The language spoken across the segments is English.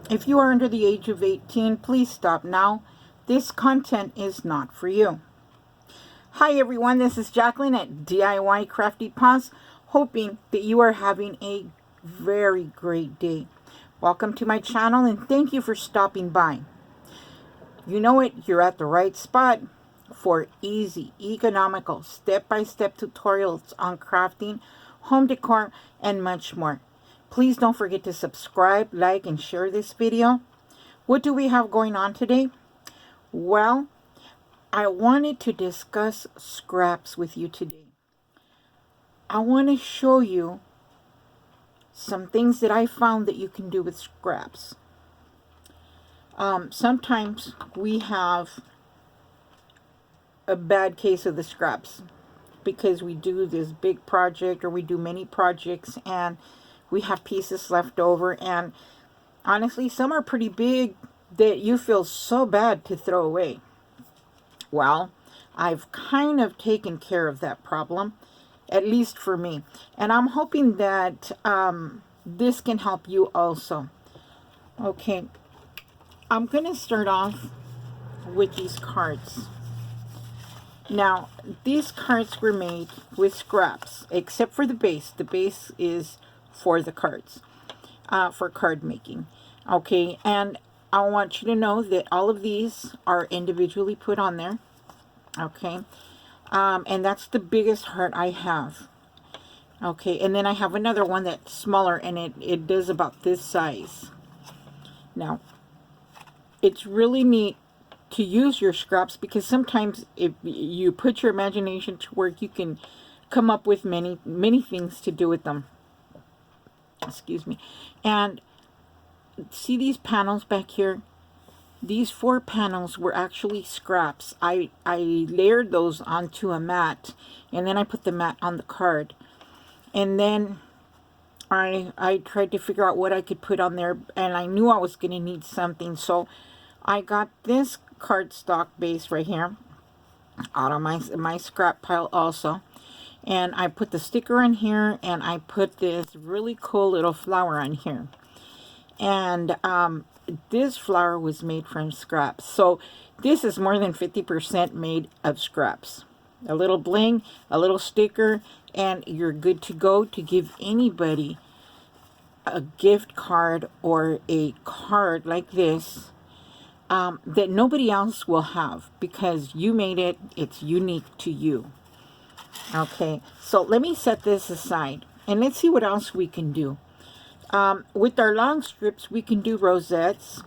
If you are under the age of 18, please stop now. This content is not for you. Hi everyone, this is Jacqueline at DIY Crafty Paws, hoping that you are having a very great day. Welcome to my channel and thank you for stopping by. You know it, you're at the right spot for easy, economical, step-by-step tutorials on crafting, home decor, and much more. Please don't forget to subscribe, like, and share this video. What do we have going on today? Well, I wanted to discuss scraps with you today. I want to show you some things that I found that you can do with scraps. Sometimes we have a bad case of the scraps because we do this big project or we do many projects and we have pieces left over, and honestly some are pretty big that you feel so bad to throw away. Well, I've kind of taken care of that problem, at least for me, and I'm hoping that this can help you also. Okay, I'm gonna start off with these cards. Now, these cards were made with scraps, except for the base. The base is for the cards, for card making. Okay, and I want you to know that all of these are individually put on there. Okay, and that's the biggest heart I have. Okay, and then I have another one that's smaller, and it does about this size. Now, it's really neat to use your scraps because sometimes if you put your imagination to work, you can come up with many things to do with them. Excuse me. And see these panels back here? These 4 panels were actually scraps. I layered those onto a mat, and then I put the mat on the card, and then I tried to figure out what I could put on there, and I knew I was going to need something, so I got this cardstock base right here out of my scrap pile also, and I put the sticker in here, and I put this really cool little flower on here, and this flower was made from scraps. So this is more than 50% made of scraps. A little bling, a little sticker, and you're good to go to give anybody a gift card or a card like this that nobody else will have because you made it. It's unique to you. Okay, so let me set this aside and let's see what else we can do. With our long strips, we can do rosettes,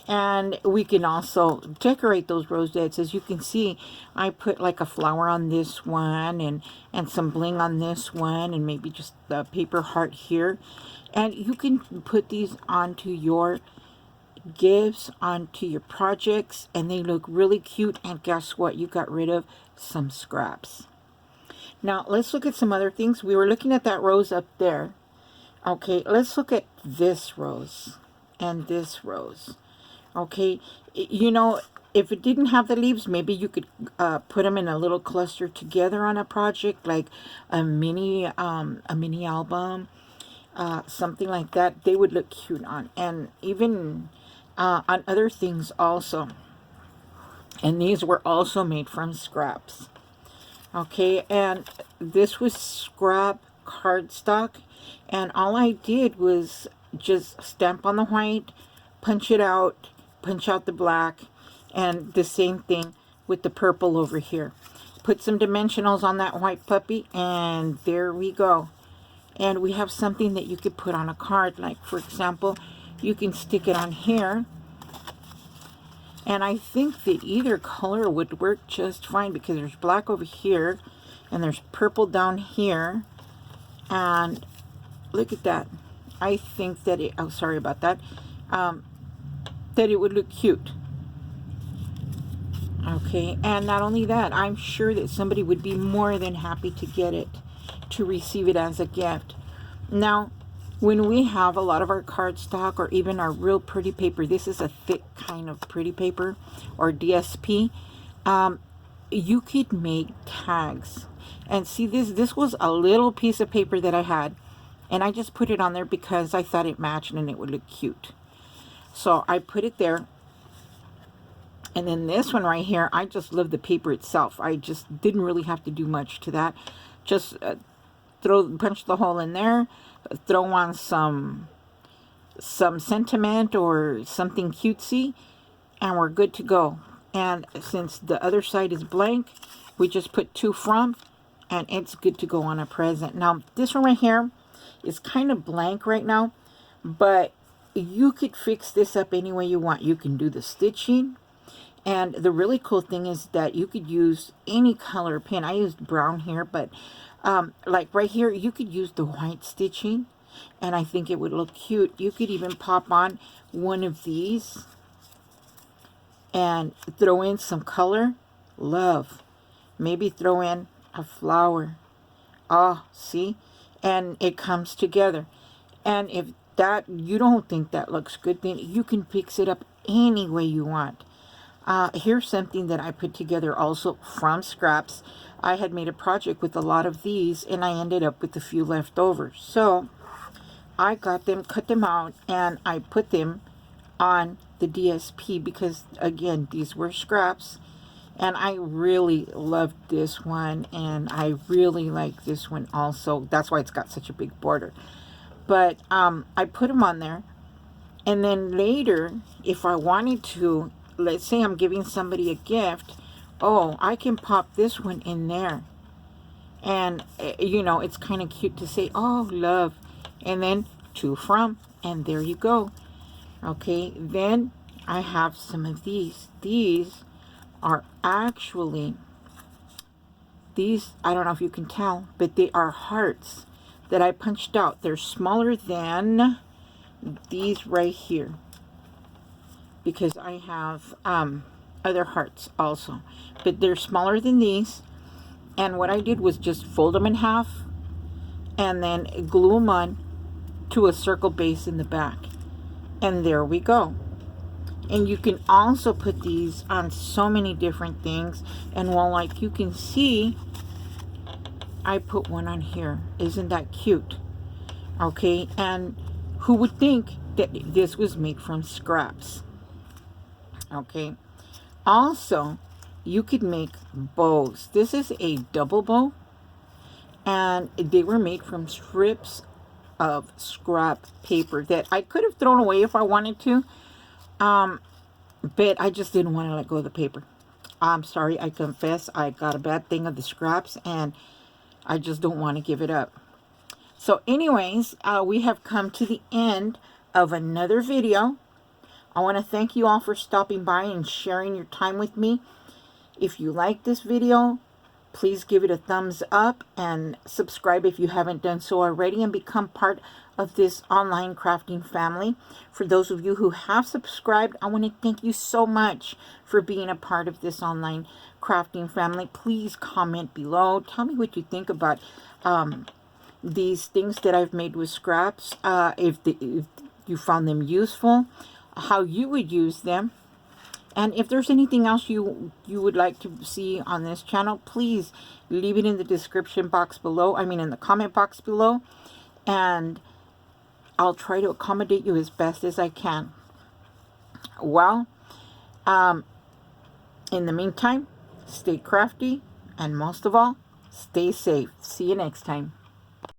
and we can also decorate those rosettes. As you can see, I put like a flower on this one and some bling on this one, and maybe just the paper heart here. And you can put these onto your gifts, onto your projects, and they look really cute. And guess what? You got rid of some scraps. Now let's look at some other things. We were looking at that rose up there. Okay, let's look at this rose and this rose. Okay, you know, if it didn't have the leaves, maybe you could put them in a little cluster together on a project, like a mini album, something like that. They would look cute on, and even on other things also. And these were also made from scraps. Okay, and this was scrap cardstock, and all I did was just stamp on the white, punch it out, punch out the black, and the same thing with the purple over here. Put some dimensionals on that white puppy, and there we go. And we have something that you could put on a card, like for example, you can stick it on here, and I think that either color would work just fine because there's black over here and there's purple down here, and look at that. I think that it, oh sorry about that, that it would look cute. Okay, and not only that, I'm sure that somebody would be more than happy to get it, to receive it as a gift. Now, when we have a lot of our cardstock or even our real pretty paper, this is a thick kind of pretty paper or DSP, you could make tags. And see, this was a little piece of paper that I had, and I just put it on there because I thought it matched and it would look cute. So I put it there. And then this one right here, I just love the paper itself. I just didn't really have to do much to that. Just punch the hole in there, throw on some sentiment or something cutesy, and we're good to go. And since the other side is blank, we just put to from, and it's good to go on a present. Now this one right here is kind of blank right now, but you could fix this up any way you want. You can do the stitching, and the really cool thing is that you could use any color pin. I used brown here, but like right here, you could use the white stitching, and I think it would look cute. You could even pop on one of these and throw in some color. Love. Maybe throw in a flower. Oh, see? And it comes together. And if that you don't think that looks good, then you can fix it up any way you want. Here's something that I put together also from scraps. I had made a project with a lot of these, and I ended up with a few left over. So I got them, cut them out, and I put them on the DSP because, again, these were scraps. And I really loved this one, and I really like this one also. That's why it's got such a big border. But I put them on there. And then later, if I wanted to, let's say I'm giving somebody a gift, oh, I can pop this one in there. And, you know, it's kind of cute to say, oh, love. And then to from, and there you go. Okay, then I have some of these. These are actually, I don't know if you can tell, but they are hearts that I punched out. They're smaller than these right here, because I have other hearts also, but they're smaller than these. And what I did was just fold them in half and then glue them on to a circle base in the back, and there we go. And you can also put these on so many different things. And well, like you can see, I put one on here. Isn't that cute? Okay, and who would think that this was made from scraps? Okay, also you could make bows. This is a double bow, and they were made from strips of scrap paper that I could have thrown away if I wanted to, but I just didn't want to let go of the paper. I'm sorry, I confess, I got a bad thing of the scraps, and I just don't want to give it up. So anyways, we have come to the end of another video. I want to thank you all for stopping by and sharing your time with me. If you like this video, please give it a thumbs up and subscribe if you haven't done so already, and become part of this online crafting family. For those of you who have subscribed, I want to thank you so much for being a part of this online crafting family. Please comment below. Tell me what you think about these things that I've made with scraps. If you found them useful, how you would use them. And if there's anything else you would like to see on this channel, please leave it in the description box below. I mean, in the comment box below. And I'll try to accommodate you as best as I can. Well, in the meantime, stay crafty. And most of all, stay safe. See you next time.